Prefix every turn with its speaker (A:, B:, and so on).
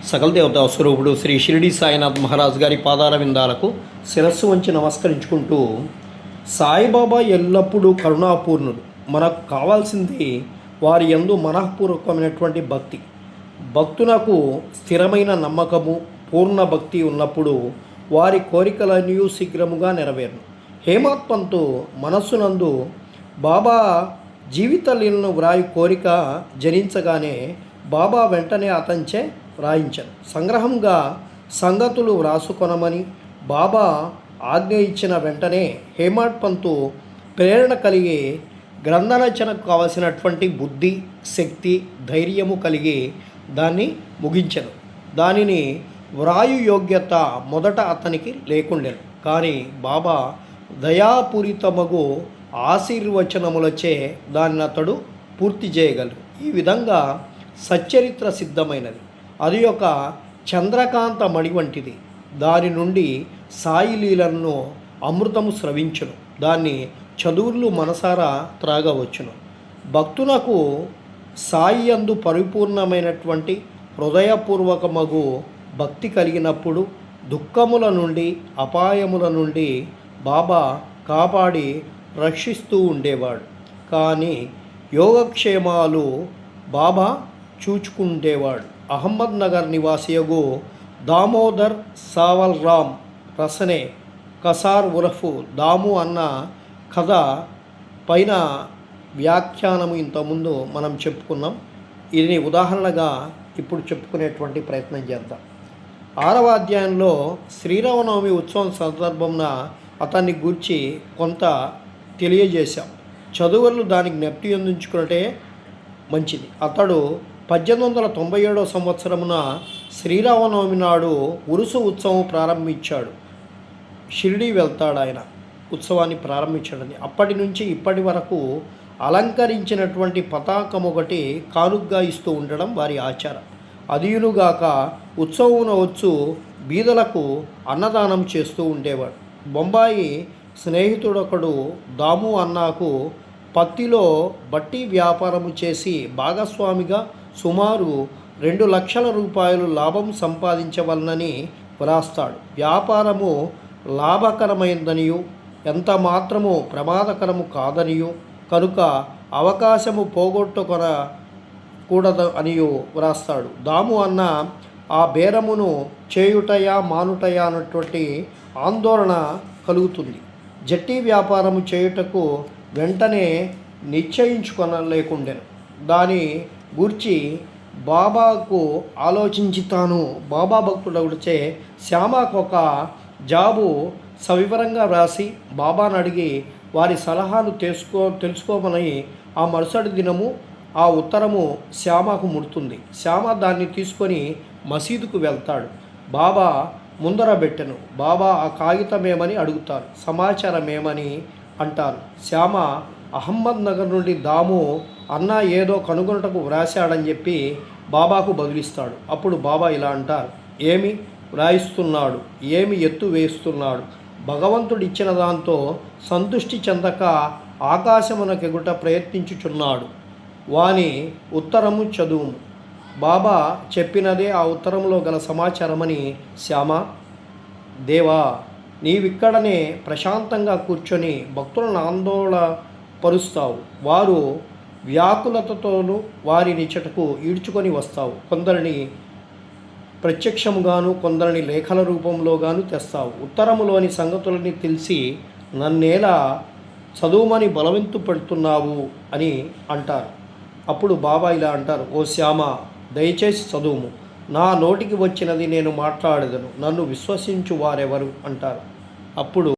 A: సకల దేవతా స్వరూపుడు శ్రీ షిరిడి సాయినాథ్ మహారాజ్ గారి పాదాల విందాలకు శిరస్సు వంచి నమస్కరించుకుంటూ, సాయిబాబా ఎల్లప్పుడూ కరుణాపూర్ణుడు. మనకు కావాల్సింది వారి యందు మనఃపూర్వకమైనటువంటి భక్తి. భక్తునకు స్థిరమైన నమ్మకము, పూర్ణ భక్తి ఉన్నప్పుడు వారి కోరికలన్నీ శీఘ్రముగా నెరవేరును. హేమాత్ పంతు మనస్సునందు బాబా జీవిత లీలను వ్రాయి కోరిక జనించగానే బాబా వెంటనే అతనిచే వ్రాయించను. సంగ్రహంగా సంగతులు వ్రాసుకొనమని బాబా ఆజ్ఞ ఇచ్చిన వెంటనే హేమాడ్ పంతు ప్రేరణ కలిగి గ్రంథరచనకు కావలసినటువంటి బుద్ధి, శక్తి, ధైర్యము కలిగి దాన్ని ముగించను. దానిని వ్రాయు యోగ్యత మొదట అతనికి లేకుండెను. కానీ బాబా దయాపూరితమగు ఆశీర్వచనములచే దాన్ని అతడు పూర్తి చేయగలరు. ఈ విధంగా సచ్చరిత్ర సిద్ధమైనది. అది ఒక చంద్రకాంత మణి వంటిది. దాని నుండి సాయి లీలను అమృతము స్రవించును. దాన్ని చదువులు మనసారా త్రాగవచ్చును. భక్తునకు సాయి యందు పరిపూర్ణమైనటువంటి హృదయపూర్వకమగు భక్తి కలిగినప్పుడు దుఃఖముల నుండి, అపాయముల నుండి బాబా కాపాడి రక్షిస్తూ ఉండేవాడు. కానీ యోగక్షేమాలు బాబా చూచుకుండేవాడు. అహ్మద్ నగర్ నివాసియగు దామోదర్ సావల్రామ్ రసనే కసార్ ఉరఫ్ దాము అన్న కథ పైన వ్యాఖ్యానము ఇంతకుముందు మనం చెప్పుకున్నాం. ఇది ఉదాహరణగా ఇప్పుడు చెప్పుకునేటువంటి ప్రయత్నం చేద్దాం. 6వ అధ్యాయంలో శ్రీరామనవమి ఉత్సవం సందర్భంన అతన్ని గూర్చి కొంత తెలియజేశాం. చదువులు దానికి జ్ఞప్తి అందించుకున్నట్టే మంచిది. అతడు 1897వ సంవత్సరమున శ్రీరామనవమి నాడు ఉరుసు ఉత్సవం ప్రారంభించాడు. షిరిడి వెళ్తాడు ఆయన ఉత్సవాన్ని ప్రారంభించడానికి. అప్పటి నుంచి ఇప్పటి వరకు అలంకరించినటువంటి పతాకం ఒకటి కానుగ్గా ఇస్తూ ఉండడం వారి ఆచారం. అదియునుగాక ఉత్సవమున వచ్చు బీదలకు అన్నదానం చేస్తూ ఉండేవాడు. బొంబాయి స్నేహితుడొకడు దాము అన్నాకు పత్తిలో బట్టి వ్యాపారము చేసి భాగస్వామిగా సుమారు 2 లక్షల రూపాయలు లాభం సంపాదించవలనని వ్రాస్తాడు. వ్యాపారము లాభకరమైందనియు ఎంత మాత్రము ప్రమాదకరము కాదనియు కనుక అవకాశము పోగొట్టుకొనకూడదు అనియు వ్రాస్తాడు. దాము అన్న ఆ బేరమును చేయుటయా మానుటయా అన్నటువంటి ఆందోళన కలుగుతుంది. జట్టి వ్యాపారము చేయుటకు వెంటనే నిశ్చయించుకొనలేకుండెను. దాని గూర్చి బాబాకు ఆలోచించి తాను బాబా భక్తుడవుడిచే శ్యామకు ఒక జాబు సవివరంగా వ్రాసి బాబాను అడిగి వారి సలహాను తెలుసుకోమని ఆ మరుసటి దినము ఆ ఉత్తరము శ్యామకు ముడుతుంది. శ్యామ దాన్ని తీసుకొని మసీదుకు వెళ్తాడు. బాబా ముందర పెట్టెను. బాబా ఆ కాగితమేమని అడుగుతారు. సమాచారమేమని అంటారు. శ్యామ అహ్మద్ నగర్ నుండి దాము అన్న ఏదో కనుగొనటకు వ్రాశాడని చెప్పి బాబాకు బదిలిస్తాడు. అప్పుడు బాబా ఇలా అంటారు, ఏమి వ్రాయిస్తున్నాడు, ఏమి ఎత్తు వేస్తున్నాడు, భగవంతుడు ఇచ్చిన దాంతో సంతృష్టి చెందక ఆకాశమునకెగుట ప్రయత్నించుచున్నాడు. వాని ఉత్తరము చదువుము. బాబా చెప్పినదే ఆ ఉత్తరంలో గల సమాచారమని శ్యామ, దేవా నీవిక్కడనే ప్రశాంతంగా కూర్చొని భక్తులను ఆందోళన పరుస్తావు. వారు వ్యాకులతతోనూ వారి నిచ్చటకు ఈడ్చుకొని వస్తావు. కొందరిని ప్రత్యక్షముగాను కొందరిని లేఖల రూపంలోగాను తెస్తావు. ఉత్తరములోని సంగతులని తెలిసి నన్నేలా చదువుమని బలవంతు పెడుతున్నావు అని అంటారు. అప్పుడు బాబా ఇలా అంటారు, ఓ శ్యామ, దయచేసి చదువుము. నా నోటికి వచ్చినది నేను మాట్లాడేదను, నన్ను విశ్వసించు వారెవరు అంటారు. అప్పుడు